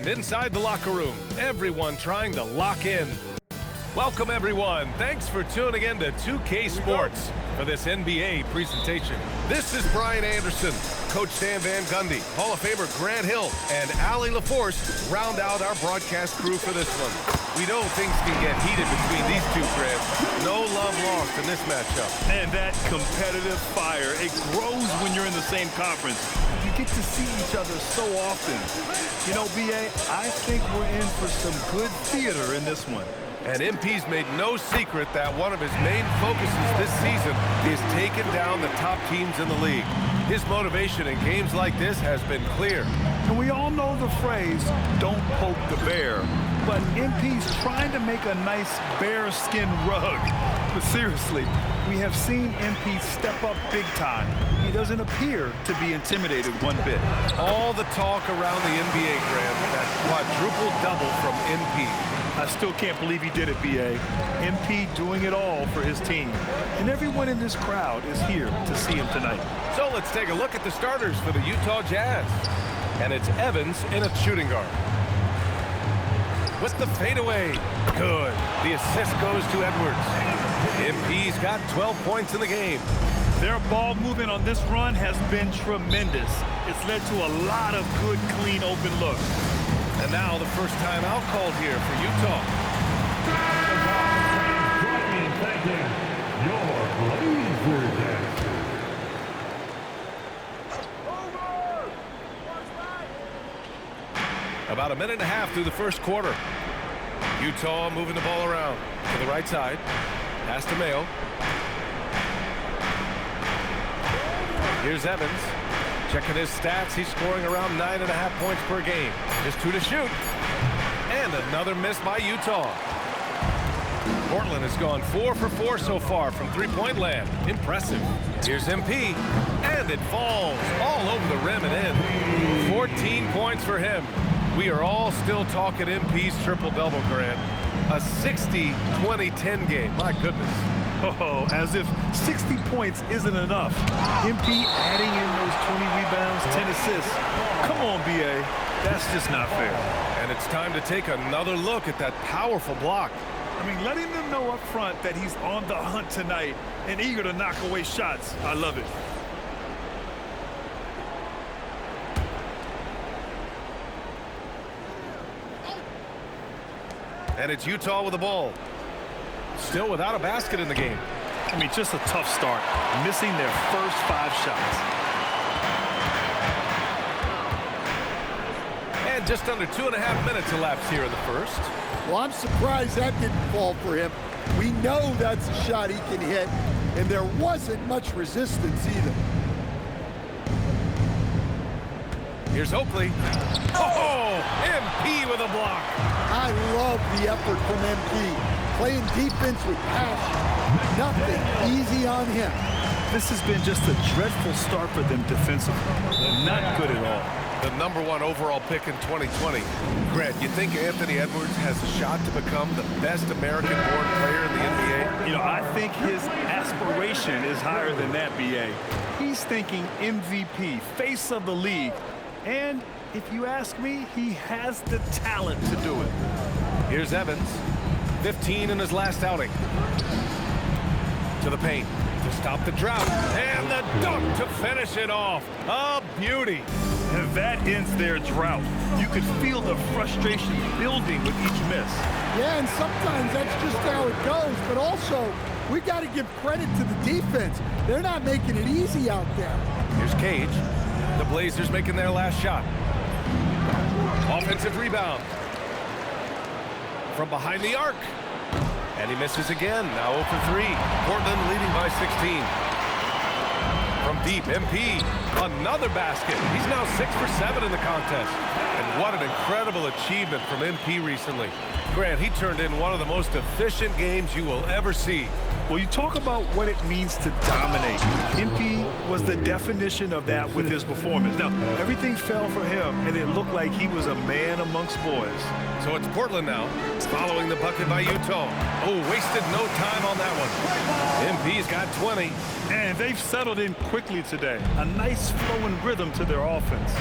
And inside the locker room, everyone trying to lock in. Welcome, everyone. Thanks for tuning in to 2K Sports for this NBA presentation. This is Brian Anderson, Coach Stan Van Gundy, Hall of Famer Grant Hill, and Allie LaForce round out our broadcast crew for this one. We know things can get heated between these two, Grant. No love lost in this matchup. And that competitive fire, it grows when you're in the same conference. You get to see each other so often. You know, B.A., I think we're in for some good theater in this one. And MP's made no secret that one of his main focuses this season is taking down the top teams in the league. His motivation in games like this has been clear. And we all know the phrase, don't poke the bear. But MP's trying to make a nice bearskin rug. But seriously, we have seen MP step up big time. He doesn't appear to be intimidated one bit. All the talk around the NBA, Grant, that quadruple-double from MP. I still can't believe he did it, B.A. MP doing it all for his team. And everyone in this crowd is here to see him tonight. So let's take a look at the starters for the Utah Jazz. And it's Evans in a shooting guard. With the fadeaway. Good. The assist goes to Edwards. MP's got 12 points in the game. Their ball movement on this run has been tremendous. It's led to a lot of good, clean, open looks. And now the first time out called here for Utah. About a minute and a half through the first quarter. Utah moving the ball around to the right side. Pass to Mayo. Here's Evans. Checking his stats, he's scoring around 9.5 points per game. Just 2 to shoot. And another miss by Utah. Portland has gone 4 for 4 so far from three-point land. Impressive. Here's MP. And it falls all over the rim and in. 14 points for him. We are all still talking MP's triple-double, Grant. A 60-20-10 game. My goodness. Oh, as if 60 points isn't enough. MP adding in those 20 rebounds, 10 assists. Come on, B.A. That's just not fair. And it's time to take another look at that powerful block. I mean, letting them know up front that he's on the hunt tonight and eager to knock away shots. I love it. And it's Utah with the ball. Still without a basket in the game. I mean, just a tough start, missing their first 5 shots. And just under 2.5 minutes elapsed here in the first. Well, I'm surprised that didn't fall for him. We know that's a shot he can hit, and there wasn't much resistance either. Here's Oakley. Oh, MP with a block. I love the effort from MP. Playing defense with passion. Nothing easy on him. This has been just a dreadful start for them defensively. Not good at all. The #1 overall pick in 2020. Grant, you think Anthony Edwards has a shot to become the best American-born player in the NBA? You know, I think his aspiration is higher than that, B.A. He's thinking MVP, face of the league. And if you ask me, he has the talent to do it. Here's Evans. 15 in his last outing. To the paint to stop the drought. And the dunk to finish it off. A beauty. And that ends their drought. You could feel the frustration building with each miss. Yeah, and sometimes that's just how it goes. But also, we got to give credit to the defense. They're not making it easy out there. Here's Cage. The Blazers making their last shot. Offensive rebound. From behind the arc. And he misses again. Now 0 for 3. Portland leading by 16. From deep, MP. Another basket. He's now 6 for 7 in the contest. And what an incredible achievement from MP recently. Grant, he turned in one of the most efficient games you will ever see. Well, you talk about what it means to dominate. MP was the definition of that with his performance. Now, everything fell for him, and it looked like he was a man amongst boys. So it's Portland now, following the bucket by Utah. Oh, wasted no time on that one. MP's got 20. And they've settled in quickly today. A nice flowing rhythm to their offense.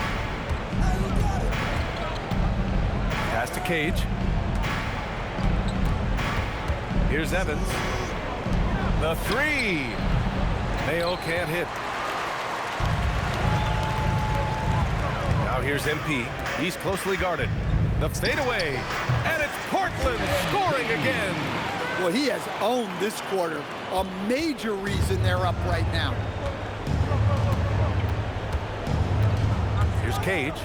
Pass to Cage. Here's Evans. The three. Mayo can't hit. Now here's MP. He's closely guarded. The fadeaway. And it's Portland scoring again. Well, he has owned this quarter. A major reason they're up right now. Here's Cage.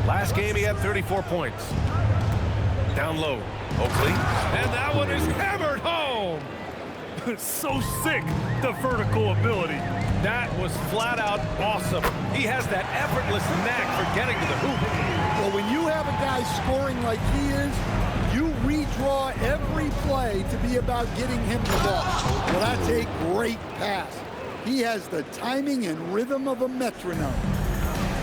Last game he had 34 points. Down low. Oakley. And that one is hammered home. So sick, the vertical ability. That was flat out awesome. He has that effortless knack for getting to the hoop. Well, when you have a guy scoring like he is, you redraw every play to be about getting him the ball. Well, that's a great pass. He has the timing and rhythm of a metronome.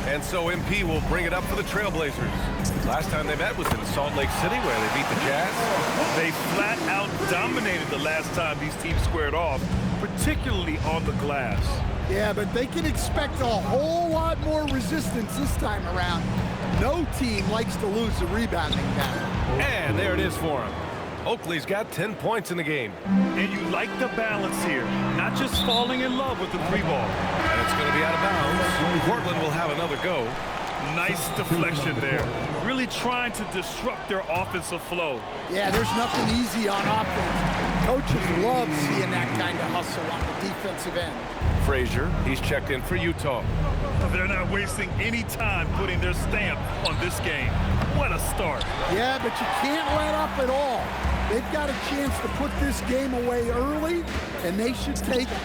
And so MP will bring it up for the Trailblazers. Last time they met was in Salt Lake City where they beat the Jazz. They flat out dominated the last time these teams squared off, particularly on the glass. Yeah, but they can expect a whole lot more resistance this time around. No team likes to lose a rebounding battle. And there it is for him. Oakley's got 10 points in the game. And you like the balance here, not just falling in love with the three ball. And it's going to be out of bounds. Portland will have another go. Nice deflection there. Really trying to disrupt their offensive flow. Yeah, there's nothing easy on offense. Coaches love seeing that kind of hustle on the defensive end. Frazier, he's checked in for Utah. They're not wasting any time putting their stamp on this game. What a start. Yeah, but you can't let up at all. They've got a chance to put this game away early, and they should take it.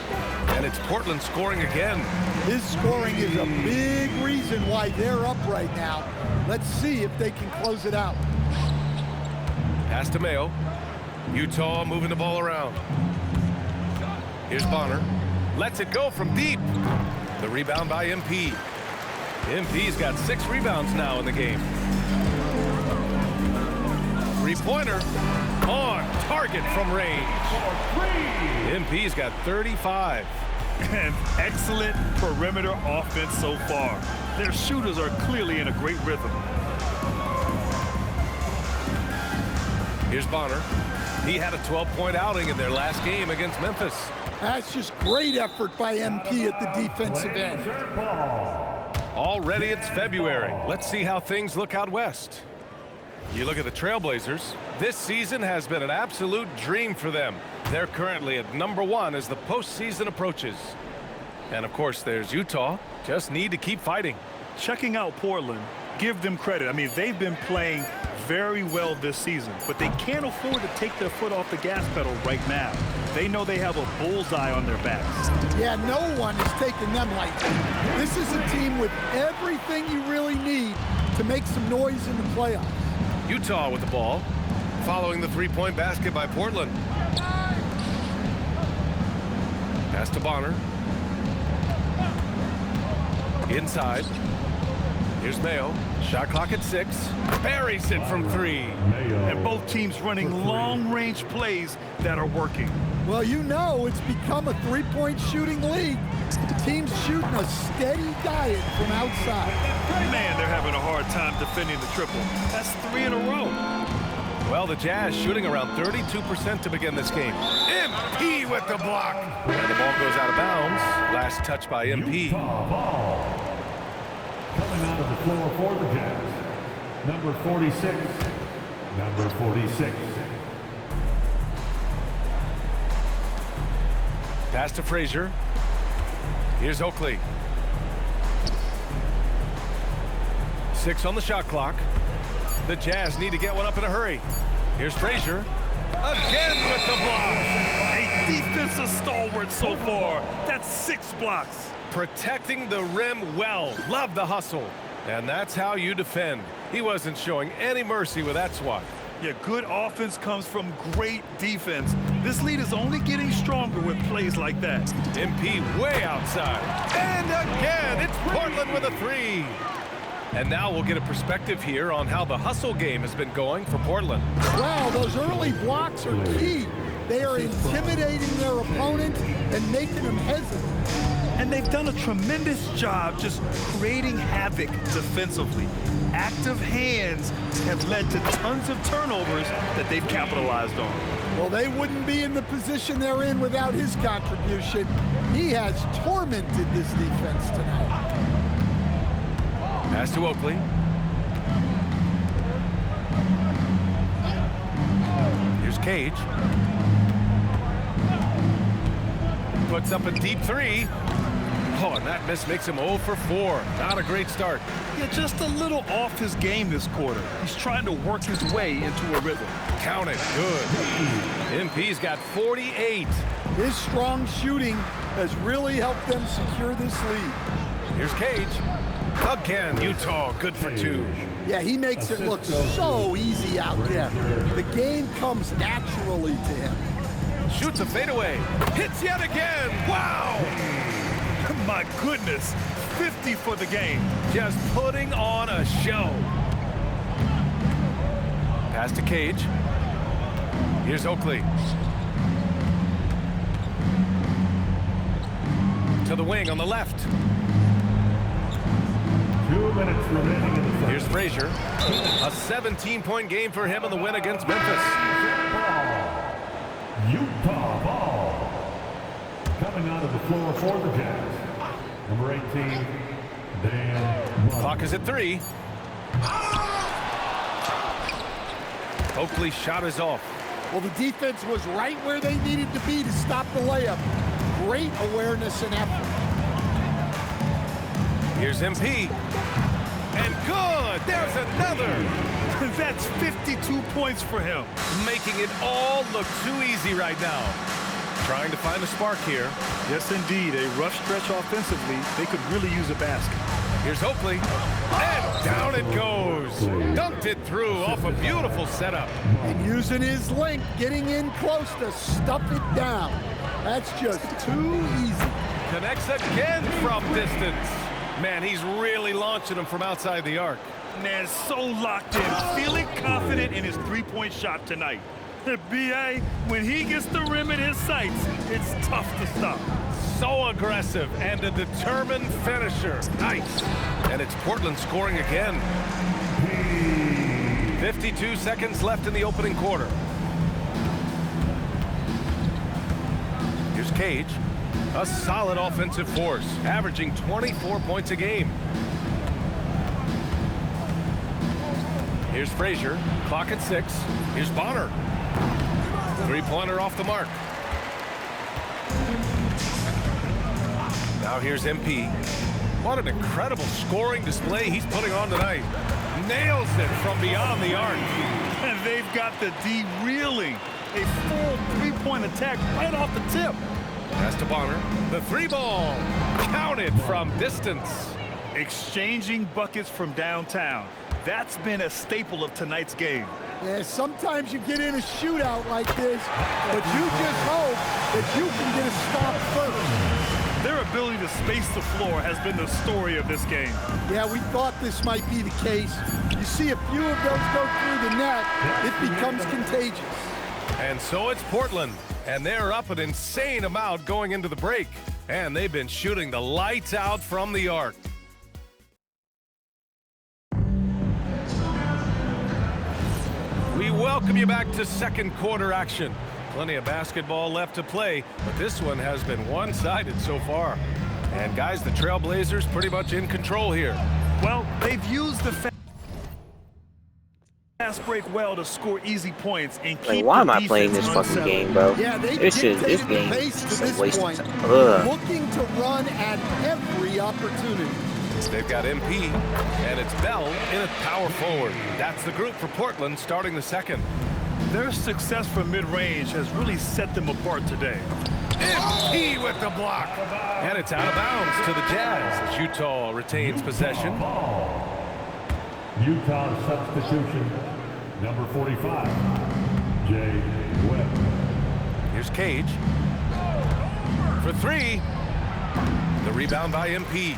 And it's Portland scoring again. His scoring is a big reason why they're up right now. Let's see if they can close it out. Pass to Mayo. Utah moving the ball around. Here's Bonner. Lets it go from deep. The rebound by MP. MP's got 6 rebounds now in the game. Three-pointer on target from range. MP's got 35. And excellent perimeter offense so far. Their shooters are clearly in a great rhythm. Here's Bonner. He had a 12-point outing in their last game against Memphis. That's just great effort by MP at the defensive end. Already it's February. Let's see how things look out west. You look at the Trailblazers. This season has been an absolute dream for them. They're currently at #1 as the postseason approaches. And of course, there's Utah. Just need to keep fighting. Checking out Portland, give them credit. I mean, they've been playing very well this season, but they can't afford to take their foot off the gas pedal right now. They know they have a bullseye on their backs. Yeah, no one is taking them lightly. This is a team with everything you really need to make some noise in the playoffs. Utah with the ball, following the three-point basket by Portland. Pass to Bonner. Inside. Here's Mayo. Shot clock at 6. Buries it from 3. And both teams running long-range plays that are working. Well, you know it's become a three-point shooting league. Teams shooting a steady diet from outside. Man, they're having a hard time defending the triple. That's 3 in a row. Well, the Jazz shooting around 32% to begin this game. MP with the block. And the ball goes out of bounds. Last touch by MP. Coming out of the floor for the Jazz, number 46. Number 46. Pass to Frazier. Here's Oakley. 6 on the shot clock. The Jazz need to get one up in a hurry. Here's Frazier. Again with the block. A defensive stalwart so far. That's 6 blocks. Protecting the rim well. Love the hustle. And that's how you defend. He wasn't showing any mercy with that swat. Yeah, good offense comes from great defense. This lead is only getting stronger with plays like that. MP way outside. And again, it's Portland with a 3. And now we'll get a perspective here on how the hustle game has been going for Portland. Wow, those early blocks are key. They are intimidating their opponent and making them hesitant. And they've done a tremendous job just creating havoc defensively. Active hands have led to tons of turnovers that they've capitalized on. Well, they wouldn't be in the position they're in without his contribution. He has tormented this defense tonight. Pass to Oakley. Here's Cage. Puts up a deep three. Oh, and that miss makes him 0 for 4. Not a great start. Yeah, just a little off his game this quarter. He's trying to work his way into a rhythm. Count it. Good. MP's got 48. His strong shooting has really helped them secure this lead. Here's Cage. Again, Utah, good for 2. Yeah, he makes it look so easy out there. The game comes naturally to him. Shoots a fadeaway. Hits yet again. Wow. My goodness, 50 for the game. Just putting on a show. Pass to Cage. Here's Oakley. To the wing on the left. 2 minutes remaining in the second. Here's Frazier. A 17-point game for him in the win against Memphis. Utah ball. Coming onto the floor for the Jazz. Number 18, Dan. Clock is at 3. Oakley's shot is off. Well, the defense was right where they needed to be to stop the layup. Great awareness and effort. Here's MP. And good! There's another! That's 52 points for him. Making it all look too easy right now. Trying to find a spark here. Yes, indeed. A rough stretch offensively. They could really use a basket. Here's Oakley. And down it goes. Dunked it through off a beautiful setup. And using his length, getting in close to stuff it down. That's just too easy. Connects again from distance. Man, he's really launching them from outside the arc. Man, so locked in. Feeling confident in his three-point shot tonight. B.A., when he gets the rim in his sights, it's tough to stop. So aggressive and a determined finisher. Nice. And it's Portland scoring again. 52 seconds left in the opening quarter. Here's Cage. A solid offensive force, averaging 24 points a game. Here's Frazier. Clock at 6. Here's Bonner. Three-pointer off the mark. Now here's MP. What an incredible scoring display he's putting on tonight. Nails it from beyond the arc. And they've got the D reeling. A full three-point attack right off the tip. Pass to Bonner. The three ball. Counted from distance. Exchanging buckets from downtown. That's been a staple of tonight's game. Yeah, sometimes you get in a shootout like this, but you just hope that you can get a stop first. Their ability to space the floor has been the story of this game. Yeah, we thought this might be the case. You see a few of those go through the net, it becomes contagious. And so it's Portland, and they're up an insane amount going into the break. And they've been shooting the lights out from the arc. We welcome you back to second quarter action. Plenty of basketball left to play, but this one has been one-sided so far. And guys, the Trailblazers pretty much in control here. Well, they've used the fast break well to score easy points and keep Like, why am the I playing this defense fucking unsettled. game, bro? Yeah, they This dictated the game pace is to a this waste point, of time. Ugh. looking to run at every opportunity. They've got MP, and it's Bell in at power forward. That's the group for Portland starting the second. Their success from mid-range has really set them apart today. MP with the block. And it's out of bounds to the Jazz as Utah retains possession. Utah substitution, number 45, Jay Webb. Here's Cage. For three. The rebound by MP.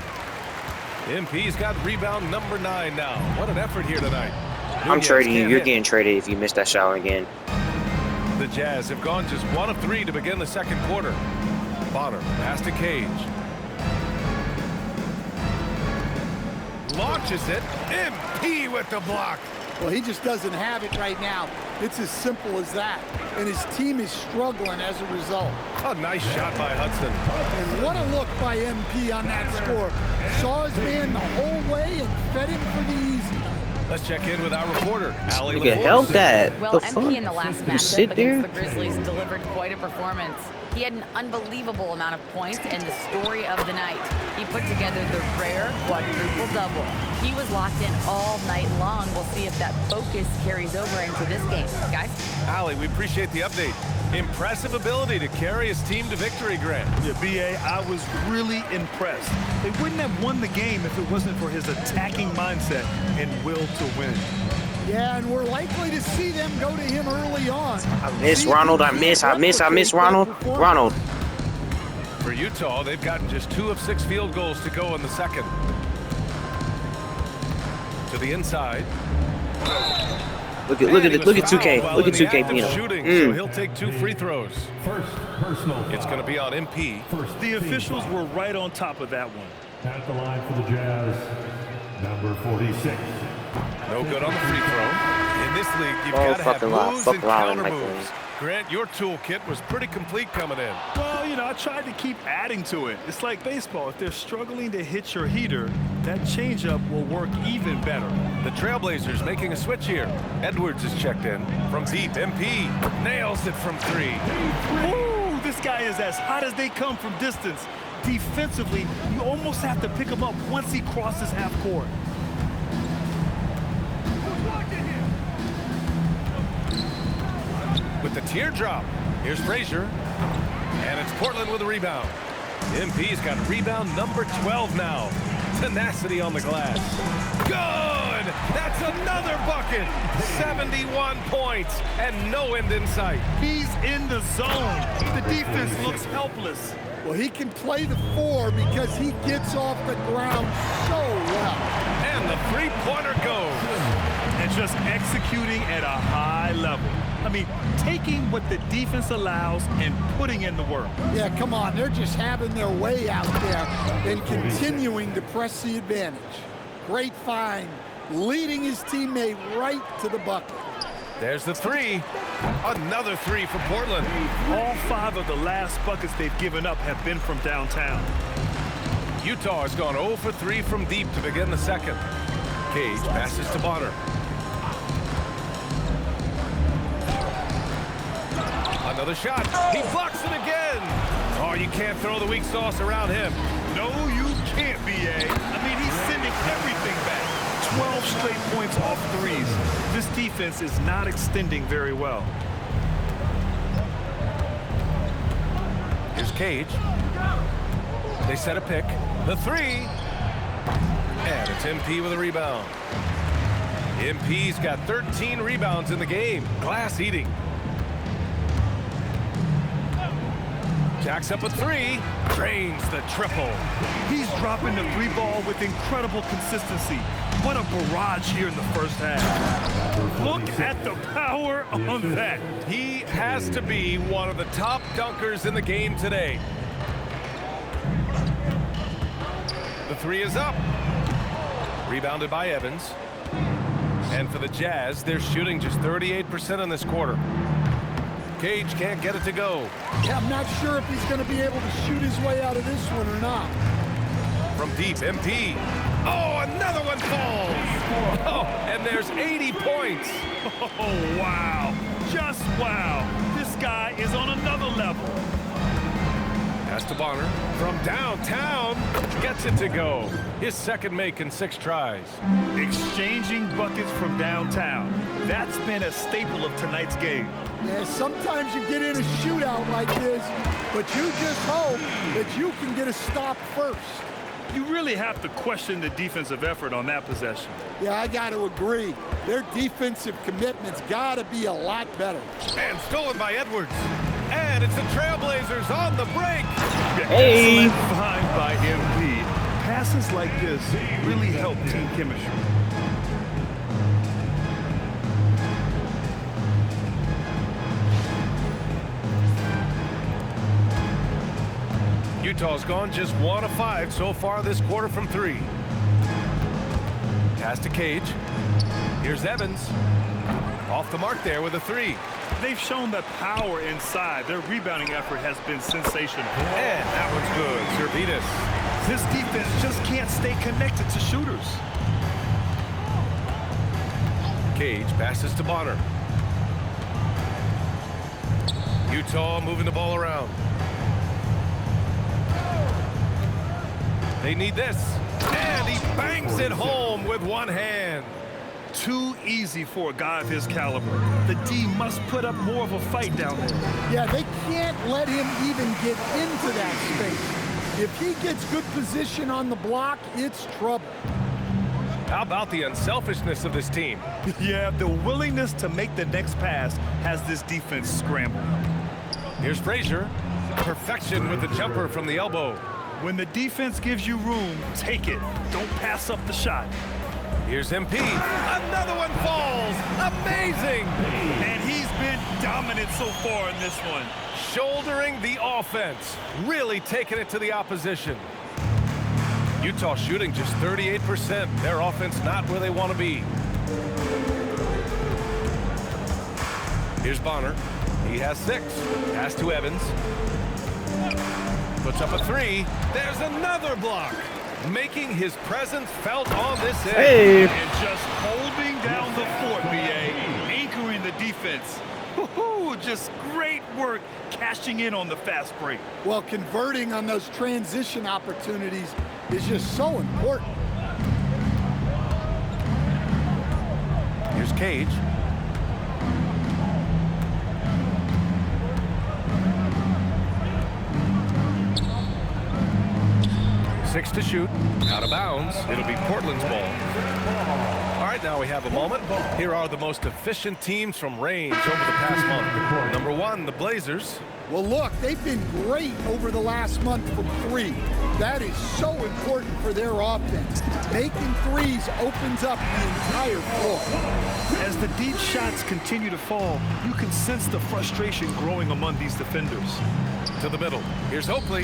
MP's got rebound number 9 now. What an effort here tonight. I'm trading you. can't You're hit. getting traded if you miss that shot again. The Jazz have gone just 1 of 3 to begin the second quarter. Bonner pass to Cage. launches it. MP with the block. Well, he just doesn't have it right now. It's as simple as that. And his team is struggling as a result. A nice shot by Hudson. And what a look by MP on that score. Saw his man the whole way and fed him for the easy. Let's check in with our reporter, Allie. You can help that. Well, The MP fuck? in the last You sit matchup there? against the Grizzlies delivered quite a performance. He had an unbelievable amount of points and the story of the night. He put together the rare quadruple-double. He was locked in all night long. We'll see if that focus carries over into this game. Guys? Allie, we appreciate the update. Impressive ability to carry his team to victory, Grant. Yeah, BA, I was really impressed. They wouldn't have won the game if it wasn't for his attacking mindset and will to win. Yeah, and we're likely to see them go to him early on. I miss Ronald. I miss Ronald. Ronald. For Utah, they've gotten just 2 of 6 field goals to go in the second. To the inside. Look at 2K. Look at 2K being shooting, so he'll take 2 free throws. First personal foul. It's going to be on MP. First The team officials foul. were right on top of that one. At the line for the Jazz, number 46. No good on the free throw. In this league, you've Oh, got to have fucking wow. moves Fuck and wow, counter Michael. moves. Grant, your toolkit was pretty complete coming in. Well, you know, I tried to keep adding to it. It's like baseball. If they're struggling to hit your heater, that changeup will work even better. The Trailblazers making a switch here. Edwards is checked in from deep. MP nails it from 3. Ooh, this guy is as hot as they come from distance. Defensively, you almost have to pick him up once he crosses half court. With the teardrop, here's Frazier. And it's Portland with a rebound. MP's got rebound number 12 now. Tenacity on the glass. Good! That's another bucket! 71 points and no end in sight. He's in the zone. The defense looks helpless. Well, he can play the 4 because he gets off the ground so well. And the three-pointer goes. And just executing at a high level. I mean, taking what the defense allows and putting in the work. Yeah, come on. They're just having their way out there and continuing to press the advantage. Great find, leading his teammate right to the bucket. There's the 3. Another 3 for Portland. All 5 of the last buckets they've given up have been from downtown. Utah has gone 0 for 3 from deep to begin the second. Cage passes to Bonner. Another shot. He blocks it again. Oh, you can't throw the weak sauce around him. No, you can't, BA. I mean, he's sending everything back. 12 straight points off threes. This defense is not extending very well. Here's Cage. They set a pick. The 3. And it's MP with a rebound. MP's got 13 rebounds in the game. Glass eating. Jacks up a 3. Drains the triple. He's dropping the 3 ball with incredible consistency. What a barrage here in the first half. Look at the power on that. He has to be one of the top dunkers in the game today. The 3 is up. Rebounded by Evans. And for the Jazz, they're shooting just 38% in this quarter. Cage can't get it to go. Yeah, I'm not sure if he's going to be able to shoot his way out of this one or not. From deep, MP. Oh, another one falls. Oh, and there's 80 points. Oh, wow. Just wow. This guy is on another level. Pass to Bonner. From downtown, gets it to go. His second make in 6 tries. Exchanging buckets from downtown. That's been a staple of tonight's game. Yeah, sometimes you get in a shootout like this, but you just hope that you can get a stop first. You really have to question the defensive effort on that possession. Yeah, I got to agree. Their defensive commitment's got to be a lot better. And stolen by Edwards. And it's the Trailblazers on the break. Hey. Excellent find by MP. Passes like this really help team chemistry. Utah's gone just 1 of 5 so far this quarter from 3. Pass to Cage. Here's Evans. Off the mark there with a 3. They've shown that power inside. Their rebounding effort has been sensational. And that one's good. Servetus. This defense just can't stay connected to shooters. Cage passes to Bonner. Utah moving the ball around. They need this. And he bangs it home with one hand. Too easy for a guy of his caliber. The D must put up more of a fight down there. Yeah, they can't let him even get into that space. If he gets good position on the block, it's trouble. How about the unselfishness of this team? Yeah, the willingness to make the next pass has this defense scrambled. Here's Frazier. Perfection with the jumper from the elbow. When the defense gives you room, take it. Don't pass up the shot. Here's MP. Another one falls. Amazing. And he's been dominant so far in this one. Shouldering the offense. Really taking it to the opposition. Utah shooting just 38%. Their offense not where they want to be. Here's Bonner. He has 6. Pass to Evans. Puts up a 3. There's another block. Making his presence felt on this end. Hey. And just holding down the fort, BA. Anchoring the defense. Just great work cashing in on the fast break. Well, converting on those transition opportunities is just so important. Here's Cage. Six to shoot. Out of bounds. It'll be Portland's ball. All right, now we have a moment. Here are the most efficient teams from range over the past month. Number 1, the Blazers. Well, look, they've been great over the last month from 3. That is so important for their offense. Making threes opens up the entire floor. As the deep shots continue to fall, you can sense the frustration growing among these defenders. To the middle. Here's Oakley.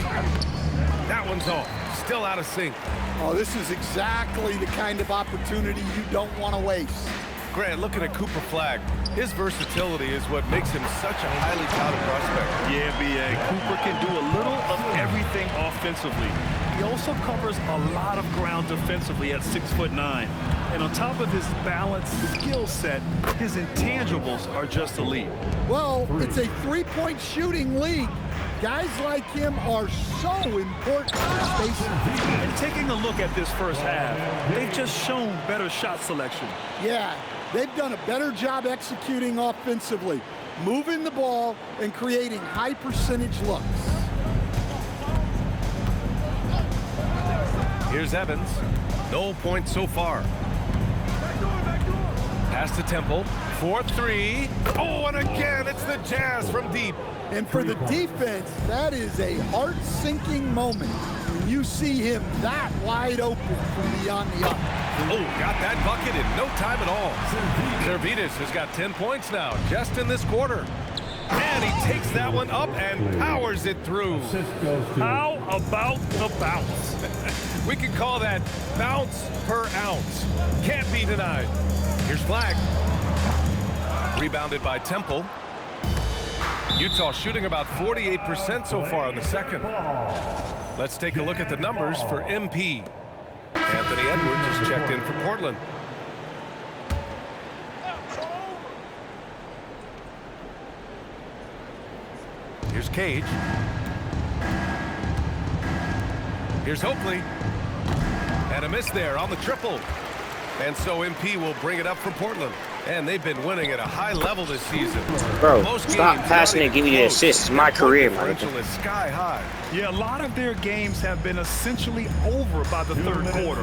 That one's off. Still out of sync. Oh, this is exactly the kind of opportunity you don't want to waste. Grant, looking at Cooper Flagg, his versatility is what makes him such a highly touted prospect. Yeah, B.A. Cooper can do a little of everything offensively. He also covers a lot of ground defensively at 6'9". And on top of his balanced skill set, his intangibles are just elite. Well, it's a three-point shooting league. Guys like him are so important for spacing. And taking a look at this first half, they've just shown better shot selection. Yeah, they've done a better job executing offensively, moving the ball and creating high percentage looks. Here's Evans. No points so far. Pass to Temple. 4-3. Oh, and again, it's the Jazz from deep. And for the defense, that is a heart-sinking moment when you see him that wide open from beyond the arc. Oh, got that bucket in no time at all. Servetus has got 10 points now, just in this quarter. And he takes that one up and powers it through. How about the bounce? We can call that bounce per ounce. Can't be denied. Here's Flagg. Rebounded by Temple. Utah shooting about 48% so far in the second. Let's take a look at the numbers for MP. Anthony Edwards has checked in for Portland. Here's Cage. Here's Oakley. And a miss there on the triple. And so MP will bring it up for Portland. And they've been winning at a high level this season. Bro, Most stop games, passing and giving you the assists. It's my career, man. Differential is sky high. Yeah, a lot of their games have been essentially over by the third quarter.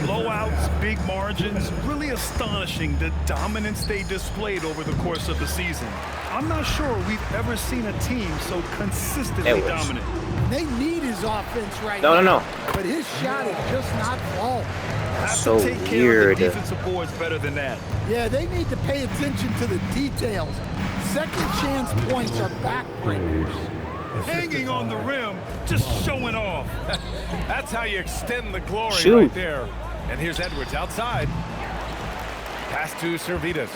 Blowouts, big margins, really astonishing the dominance they displayed over the course of the season. I'm not sure we've ever seen a team so consistently dominant. They need his offense right No. now. But his shot is just not falling. Have So to take care weird. of the defensive boards better than that. Yeah, they need to pay attention to the details. Second chance points are backbreakers. Hanging on the rim, just showing off. That's how you extend the glory Shoot. right there. And here's Edwards outside. Pass to Servetus.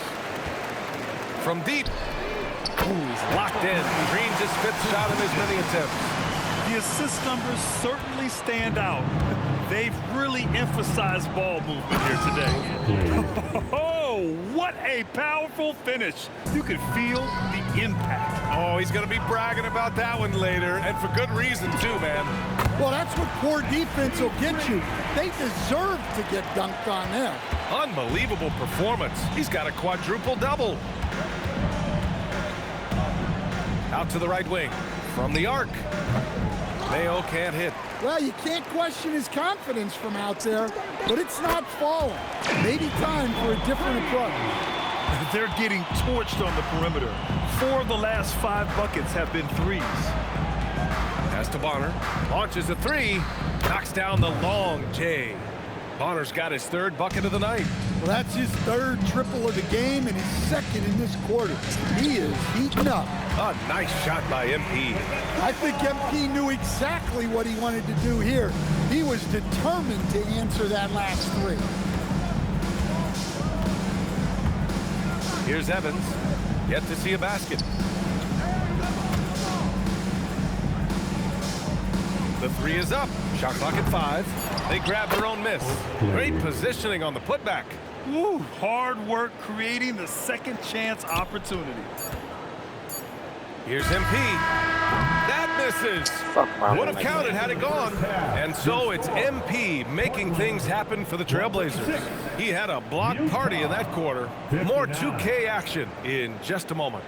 From deep. Ooh, he's locked in. Green just fifth shot in his many attempts. The assist numbers certainly stand out. They've really emphasized ball movement here today. Oh, what a powerful finish. You can feel the impact. Oh, he's going to be bragging about that one later, and for good reason, too, man. Well, that's what poor defense will get you. They deserve to get dunked on there. Unbelievable performance. He's got a quadruple-double. Out to the right wing. From the arc. Mayo can't hit. Well, you can't question his confidence from out there, but it's not falling. Maybe time for a different approach. They're getting torched on the perimeter. 4 of the last 5 buckets have been threes. Pass to Bonner. Launches a 3. Knocks down the long J. Bonner's got his 3rd bucket of the night. Well, that's his 3rd triple of the game and his 2nd in this quarter. He is heating up. A nice shot by MP. I think MP knew exactly what he wanted to do here. He was determined to answer that last 3. Here's Evans. Yet to see a basket. The 3 is up. Shot clock at 5. They grab their own miss. Great positioning on the putback. Woo, hard work creating the second chance opportunity. Here's MP. That misses. Would have counted had it gone. And so it's MP making things happen for the Trailblazers. He had a block party in that quarter. More 2K action in just a moment.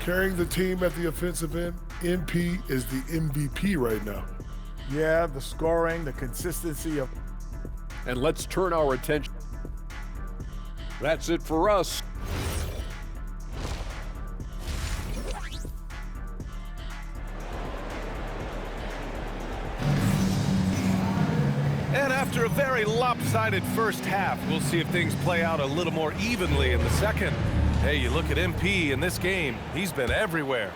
Carrying the team at the offensive end, MP is the MVP right now. Yeah, the scoring, the consistency of... And let's turn our attention. That's it for us. And after a very lopsided first half, we'll see if things play out a little more evenly in the second. Hey, you look at MP in this game, he's been everywhere.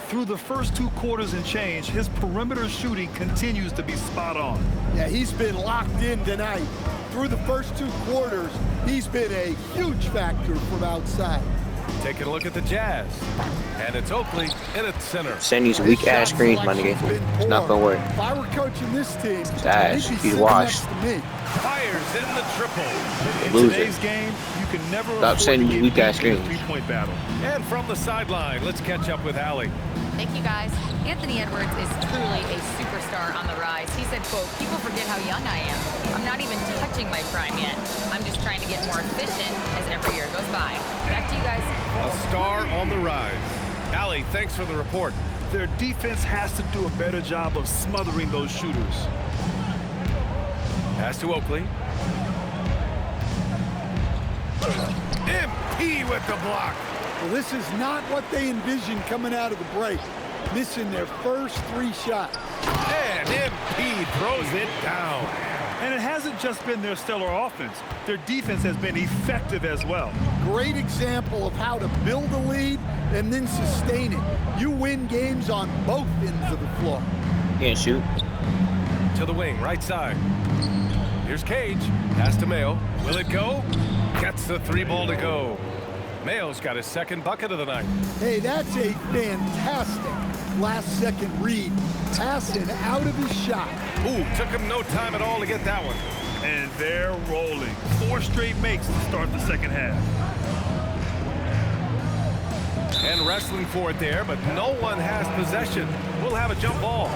Through the first 2 quarters and change, his perimeter shooting continues to be spot on. Yeah, he's been locked in tonight. Through the first 2 quarters, he's been a huge factor from outside. Taking a look at the Jazz. And it's Oakley in its center. Send these weak ass screens, my nigga. It's not gonna work. If I were coaching this team, Ash, he's washed. Fires in the triple. In Loser. today's game, you can never Stop sending afford to weak get ass beat in a screens. 3-point battle. And from the sideline, let's catch up with Allie. Thank you, guys. Anthony Edwards is truly a superstar on the rise. He said, quote, "People forget how young I am. I'm not even touching my prime yet. I'm just trying to get more efficient as every year goes by." Back to you guys. A star on the rise. Allie, thanks for the report. Their defense has to do a better job of smothering those shooters. Pass to Oakley. MP with the block. Well, this is not what they envisioned coming out of the break. Missing their first 3 shots. And MP throws it down. And it hasn't just been their stellar offense. Their defense has been effective as well. Great example of how to build a lead and then sustain it. You win games on both ends of the floor. Can't shoot. To the wing, right side. Here's Cage. Pass to Mayo. Will it go? Gets the 3 ball to go. Mayo's got his 2nd bucket of the night. Hey, that's a fantastic last-second read. Passing out of his shot. Ooh, took him no time at all to get that one. And they're rolling. 4 straight makes to start the second half. And wrestling for it there, but no one has possession. We'll have a jump ball.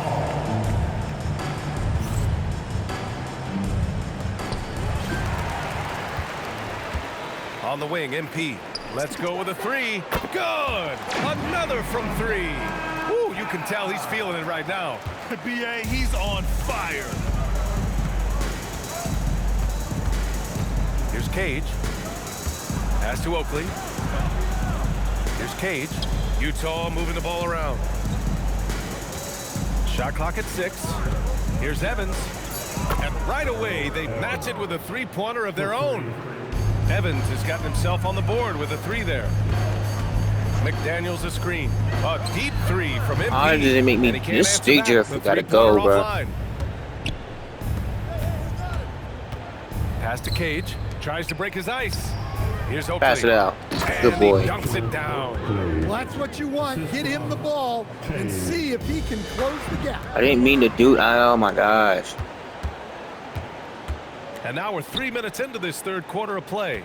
On the wing, MP. Let's go with a 3. Good! Another from 3. Ooh, you can tell he's feeling it right now. BA, he's on fire. Here's Cage. Pass to Oakley. Here's Cage. Utah moving the ball around. Shot clock at 6. Here's Evans. And right away, they match it with a 3-pointer of their own. Evans has gotten himself on the board with a 3 there. McDaniels a screen. A deep 3 from MP. How did it make me this stage? I gotta go, bro. Offline. Pass to Cage. Tries to break his ice. Here's Oakley. Pass it out. Good And boy. He dunks it down. Well, that's what you want. Hit him the ball and see if he can close the gap. I didn't mean to do. Oh my gosh. And now we're 3 minutes into this third quarter of play.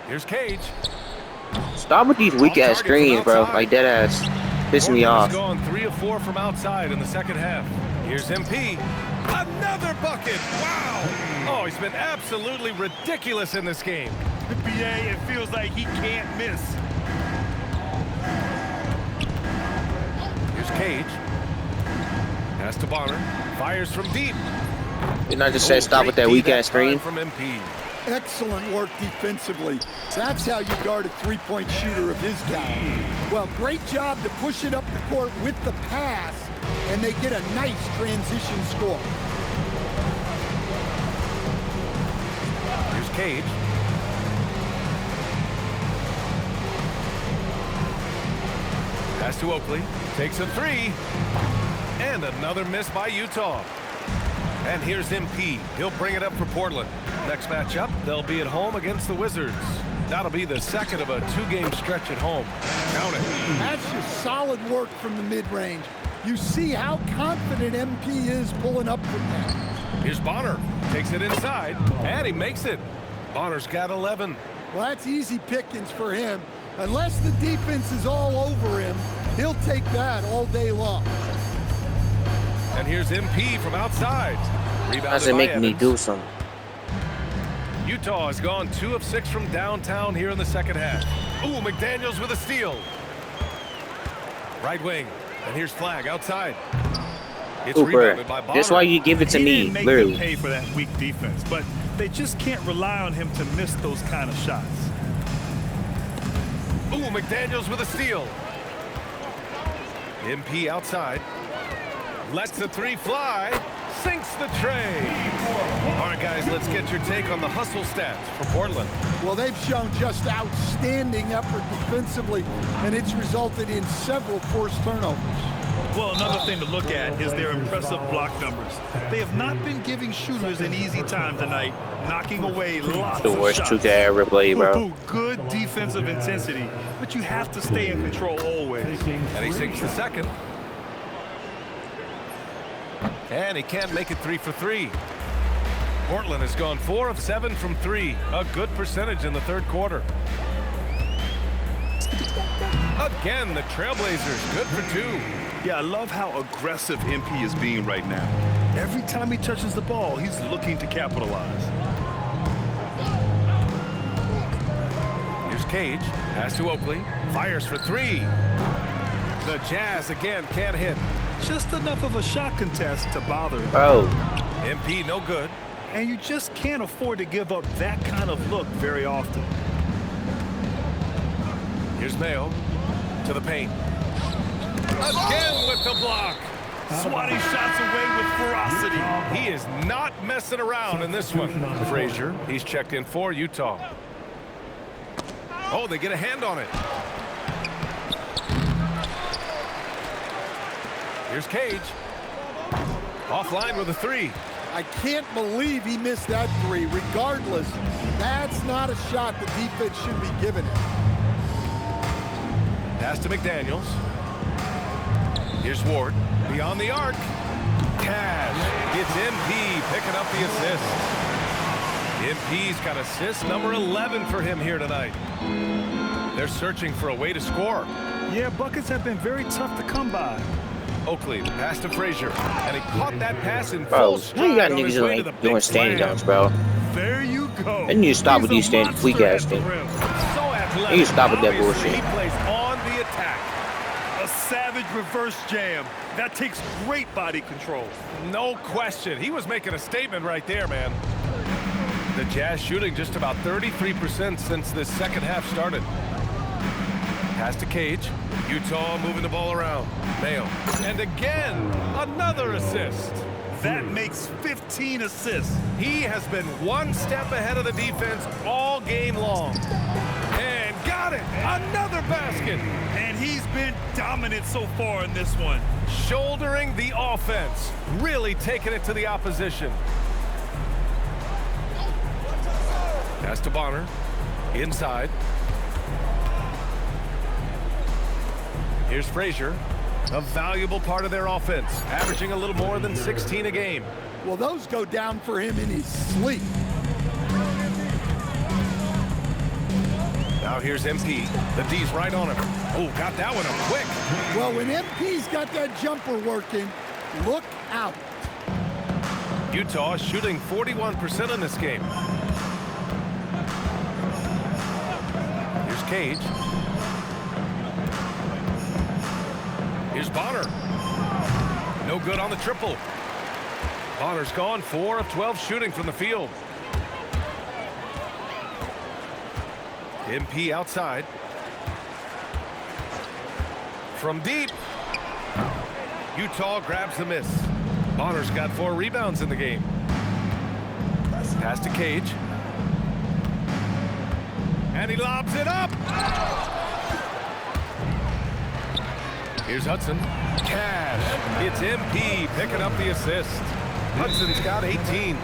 Here's Cage. Stop with these weak ass screens, bro. Like dead ass. Pissing me off. Gone 3 of 4 from outside in the second half. Here's MP. Another bucket. Wow. Oh, he's been absolutely ridiculous in this game. NBA, it feels like he can't miss. Here's Cage. Pass to Bonner. Fires from deep. Didn't I just say stop with that weak ass screen? From MP. Excellent work defensively. That's how you guard a three-point shooter of his caliber. Well, great job to push it up the court with the pass, and they get a nice transition score. Here's Cage. Pass to Oakley. Takes a 3. And another miss by Utah. And here's MP. He'll bring it up for Portland. Next matchup, they'll be at home against the Wizards. That'll be the second of a 2-game stretch at home. Count it. That's just solid work from the mid-range. You see how confident MP is pulling up from that. Here's Bonner. Takes it inside, and he makes it. Bonner's got 11. Well, that's easy pickings for him. Unless the defense is all over him, he'll take that all day long. And here's MP from outside. Doesn't make me do something. Utah has gone 2 of 6 from downtown here in the second half. Ooh, McDaniels with a steal. Right wing. And here's Flag outside. It's rebounded by Bonner. That's why you give it to me, He didn't literally. make them pay for that weak defense, but they just can't rely on him to miss those kind of shots. Ooh, McDaniels with a steal. MP outside. Lets the 3 fly. Sinks the tray. All right, guys, let's get your take on the hustle stats for Portland. Well, they've shown just outstanding effort defensively, and it's resulted in several forced turnovers. Well, another thing to look at is their impressive block numbers. They have not been giving shooters an easy time tonight, knocking away lots The of worst shots. 2K I ever played, bro. Ooh, good defensive intensity, but you have to stay in control always. And he sinks the second. And he can't make it 3 for 3. Portland has gone 4 of 7 from 3. A good percentage in the third quarter. Again, the Trailblazers, good for 2. Yeah, I love how aggressive MP is being right now. Every time he touches the ball, he's looking to capitalize. Here's Cage. Pass to Oakley. Fires for 3. The Jazz again can't hit. Just enough of a shot contest to bother him. Oh. MP no good. And you just can't afford to give up that kind of look very often. Here's Mayo to the paint. Again with the block. Swatting shots away with ferocity. He is not messing around in this one. Frazier, he's checked in for Utah. Oh, they get a hand on it. Here's Cage. Offline with a 3. I can't believe he missed that 3. Regardless, that's not a shot the defense should be giving it. Pass to McDaniels. Here's Ward. Beyond the arc. Cash gets MP picking up the assist. MP's got assist number 11 for him here tonight. They're searching for a way to score. Yeah, buckets have been very tough to come by. Oakley, pass to Frazier, and he caught that pass in Bro, full now stride you got on his niggas way to like the doing big standing slam. dunks, bro. There you go. And you stop with these stand weak ass things. So athletic. You stop with that Obviously, bullshit. He plays on the attack. A savage reverse jam. That takes great body control. No question. He was making a statement right there, man. The Jazz shooting just about 33% since this second half started. Pass to Cage. Utah moving the ball around. Mayo. And again, another assist. That makes 15 assists. He has been one step ahead of the defense all game long. And got it! Another basket! And he's been dominant so far in this one. Shouldering the offense. Really taking it to the opposition. Pass to Bonner. Inside. Here's Frazier. A valuable part of their offense, averaging a little more than 16 a game. Well, those go down for him in his sleep. Now here's MP. The D's right on him. Oh, got that one up quick. Well, when MP's got that jumper working, look out. Utah shooting 41% in this game. Here's Cage. Here's Bonner. No good on the triple. Bonner's gone 4 of 12 shooting from the field. MP outside. From deep. Utah grabs the miss. Bonner's got 4 rebounds in the game. Pass to Cage. And he lobs it up. Here's Hudson. Cash. It's MP picking up the assist. Hudson's got 18.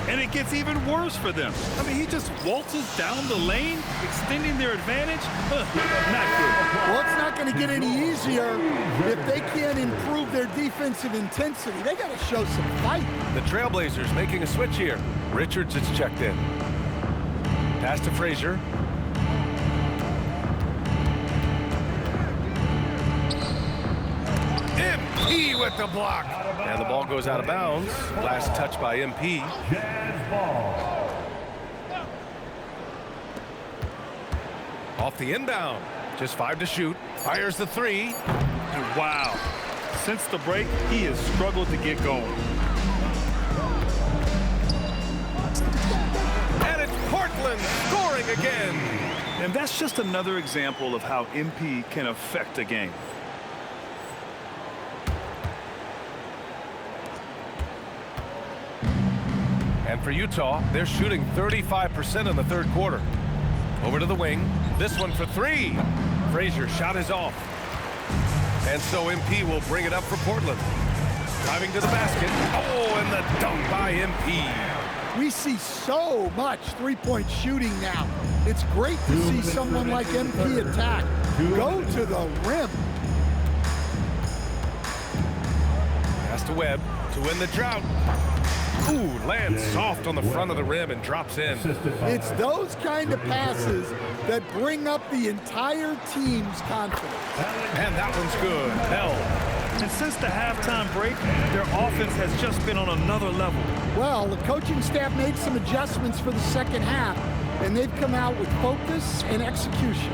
And it gets even worse for them. I mean, he just waltzes down the lane, extending their advantage. Not good. Well, it's not going to get any easier if they can't improve their defensive intensity. They got to show some fight. The Trailblazers making a switch here. Richards is checked in. Pass to Frazier. MP with the block. And the ball goes out of bounds. Last touch by MP. Jazz ball. Off the inbound. Just 5 to shoot. Fires the 3. And wow. Since the break, he has struggled to get going. And it's Portland scoring again. And that's just another example of how MP can affect a game. And for Utah, they're shooting 35% in the third quarter. Over to the wing. This one for 3. Frazier shot is off. And so MP will bring it up for Portland. Driving to the basket. Oh, and the dunk by MP. We see so much three-point shooting now. It's great to see someone like MP attack. Go to the rim. Pass to Webb to win the drought. Ooh, lands soft on the front of the rim and drops in. It's those kind of passes that bring up the entire team's confidence. And that one's good. Hell. And since the halftime break, their offense has just been on another level. Well, the coaching staff made some adjustments for the second half, and they've come out with focus and execution.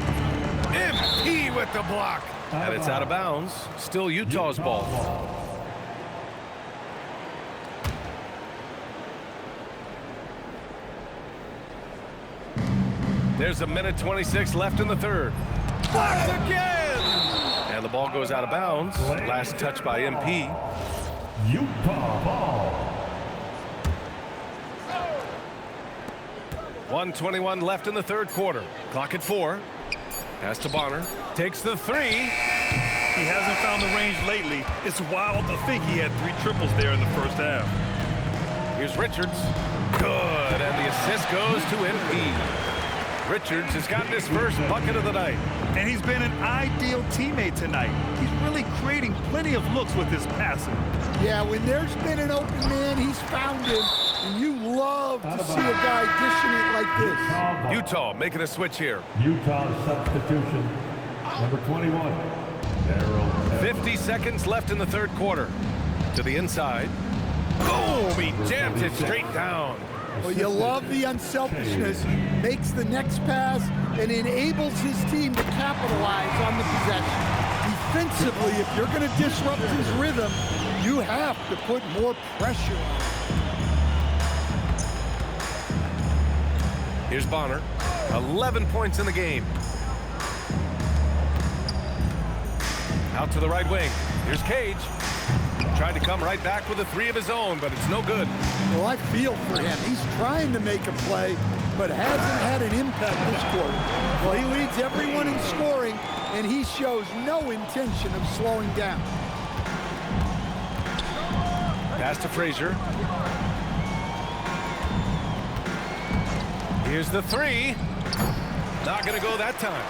MP with the block. And it's out of bounds. Still Utah's ball. There's a minute 26 left in the third. Blocked again! And the ball goes out of bounds. Last touch by MP. Utah ball. 1:21 left in the third quarter. Clock at 4. Pass to Bonner. Takes the 3. He hasn't found the range lately. It's wild to think he had 3 triples there in the first half. Here's Richards. Good. And the assist goes to MP. Richards has gotten his first bucket of the night. And he's been an ideal teammate tonight. He's really creating plenty of looks with his passing. Yeah, when there's been an open man, he's found him. And you love to see a guy dishing it like this. Utah making a switch here. Utah substitution. Number 21. 50 seconds left in the third quarter. To the inside. Boom! He jams it straight down. Well, you love the unselfishness, makes the next pass, and enables his team to capitalize on the possession. Defensively, if you're going to disrupt his rhythm, you have to put more pressure on him. Here's Bonner. 11 points in the game. Out to the right wing. Here's Cage. tried to come right back with a 3 of his own, but it's no good. Well, I feel for him. He's trying to make a play, but hasn't had an impact this quarter. Well, he leads everyone in scoring, and he shows no intention of slowing down. Pass to Frazier. Here's the 3. Not going to go that time.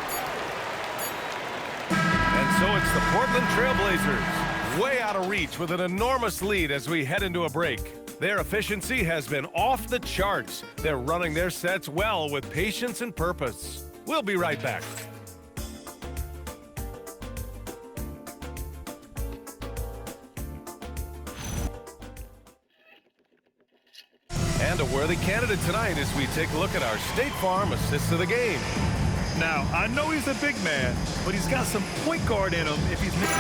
And so it's the Portland Trailblazers, way out of reach with an enormous lead as we head into a break. Their efficiency has been off the charts. They're running their sets well with patience and purpose. We'll be right back. And a worthy candidate tonight as we take a look at our State Farm assists of the game. Now, I know he's a big man, but he's got some point guard in him if he's missing.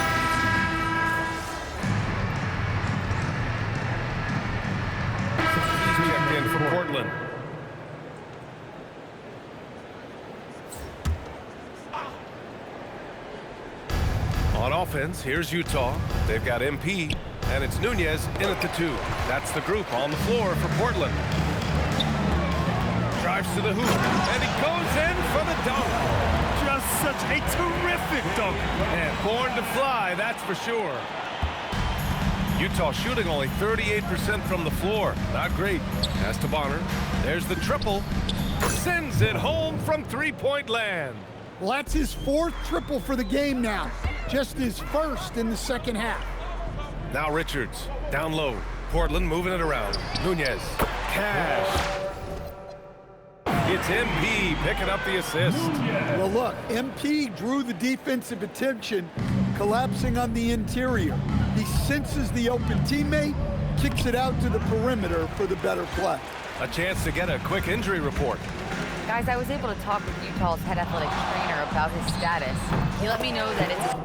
He's checked in for Portland. On offense, here's Utah. They've got MP, and it's Nunez in at the 2. That's the group on the floor for Portland. Drives to the hoop, and he goes in for the dunk. Just such a terrific dunk. And born to fly, that's for sure. Utah shooting only 38% from the floor. Not great. Pass to Bonner. There's the triple. Sends it home from three-point land. Well, that's his 4th triple for the game now. Just his 1st in the second half. Now Richards, down low. Portland moving it around. Nunez, Cash. It's MP picking up the assist. Well, look, MP drew the defensive attention, collapsing on the interior. He senses the open teammate, kicks it out to the perimeter for the better play. A chance to get a quick injury report. Guys, I was able to talk with Utah's head athletic trainer about his status. He let me know that it's a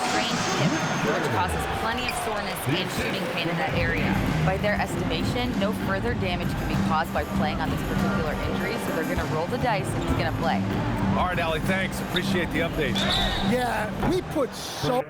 sprained hip, which causes plenty of soreness and shooting pain in that area. By their estimation, no further damage can be caused by playing on this particular injury, so they're going to roll the dice and he's going to play. All right, Allie, thanks. Appreciate the update. Yeah, we put so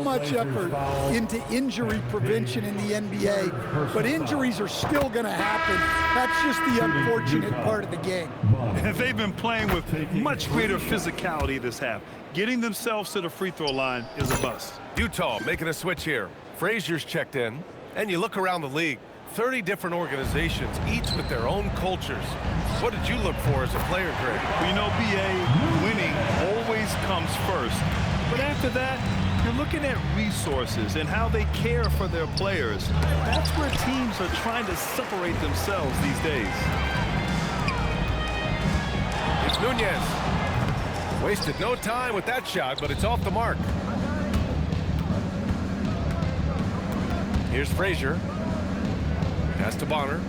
much effort into injury prevention in the NBA, but injuries are still going to happen. That's just the unfortunate part of the game. And they've been playing with much greater physicality this half. Getting themselves to the free throw line is a bust. Utah making a switch here. Frazier's checked in, and you look around the league, 30 different organizations, each with their own cultures. What did you look for as a player, Greg? Well, you know, BA, winning always comes first. But after that, you're looking at resources and how they care for their players. That's where teams are trying to separate themselves these days. It's Nunez. Wasted no time with that shot, but it's off the mark. Here's Frazier. Pass to Bonner.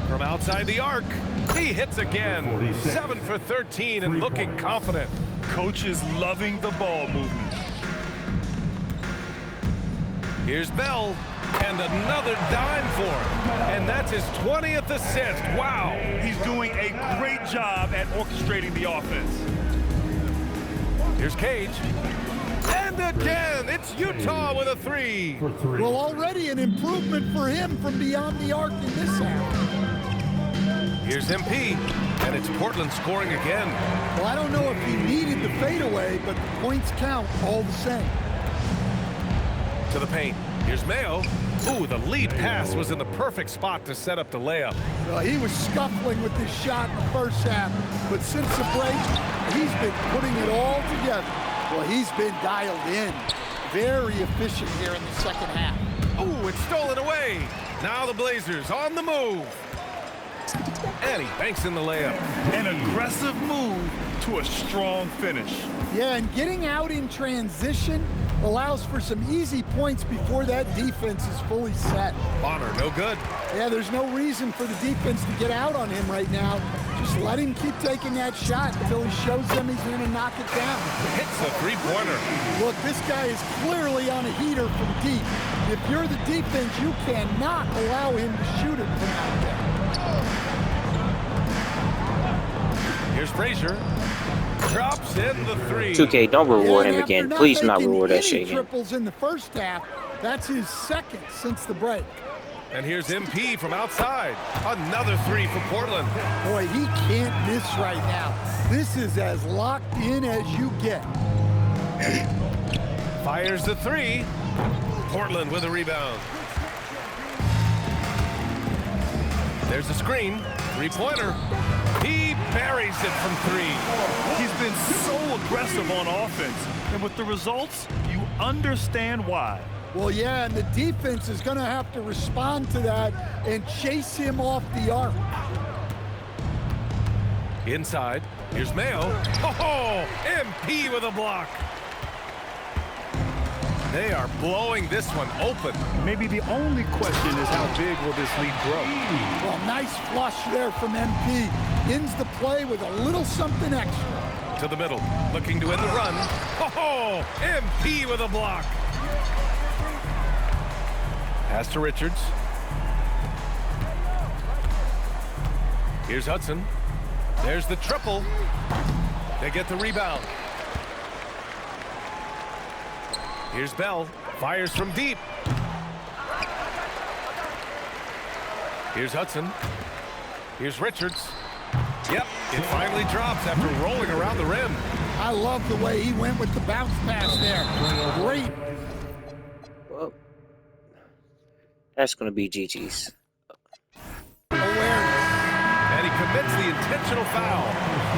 From outside the arc, he hits again. 7 for 13 and looking confident. Coach is loving the ball movement. Here's Bell, and another dime for him. And that's his 20th assist. Wow. He's doing a great job at orchestrating the offense. Here's Cage. And again, it's Utah with a 3. Well, already an improvement for him from beyond the arc in this half. Here's MP, and it's Portland scoring again. Well, I don't know if he needed the fadeaway, but the points count all the same. To the paint. Here's Mayo. Ooh, the lead pass was in the perfect spot to set up the layup. Well, he was scuffling with this shot in the first half, but since the break, he's been putting it all together. Well, he's been dialed in. Very efficient here in the second half. Ooh, it's stolen away. Now the Blazers on the move. And he banks in the layup. An aggressive move to a strong finish. Yeah, and getting out in transition allows for some easy points before that defense is fully set. Bonner, no good. Yeah, there's no reason for the defense to get out on him right now. Just let him keep taking that shot until he shows them he's going to knock it down. Hits a three-pointer. Look, this guy is clearly on a heater from deep. If you're the defense, you cannot allow him to shoot it from out there. Here's Frazier. Drops in the three. 2K, don't reward him And again. after Please not making reward that any shit again. triples in the first half, that's his second since the break. And here's MP from outside. Another three for Portland. Boy, he can't miss right now. This is as locked in as you get. Fires the three. Portland with a rebound. There's a screen. Three-pointer. He buries it from three. He's been so aggressive on offense. And with the results, you understand why. Well, yeah, and the defense is going to have to respond to that and chase him off the arc. Inside. Here's Mayo. Oh, MP with a block. They are blowing this one open. Maybe the only question is how big will this lead grow? Well, nice flush there from MP. Ends the play with a little something extra. To the middle. Looking to end the run. Oh, MP with a block. Pass to Richards. Here's Hudson. There's the triple. They get the rebound. Here's Bell. Fires from deep. Here's Hudson. Here's Richards. Yep, it finally drops after rolling around the rim. I love the way he went with the bounce pass there. Great. Well, that's going to be GG's. Awareness. And he commits the intentional foul.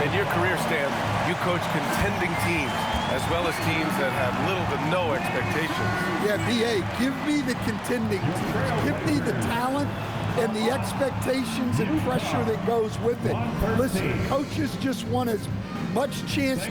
In your career, Stan, you coach contending teams, as well as teams that have little to no expectations. Yeah, B.A., give me the contending teams. Give me the talent and the expectations and pressure that goes with it. Listen, coaches just want as much chance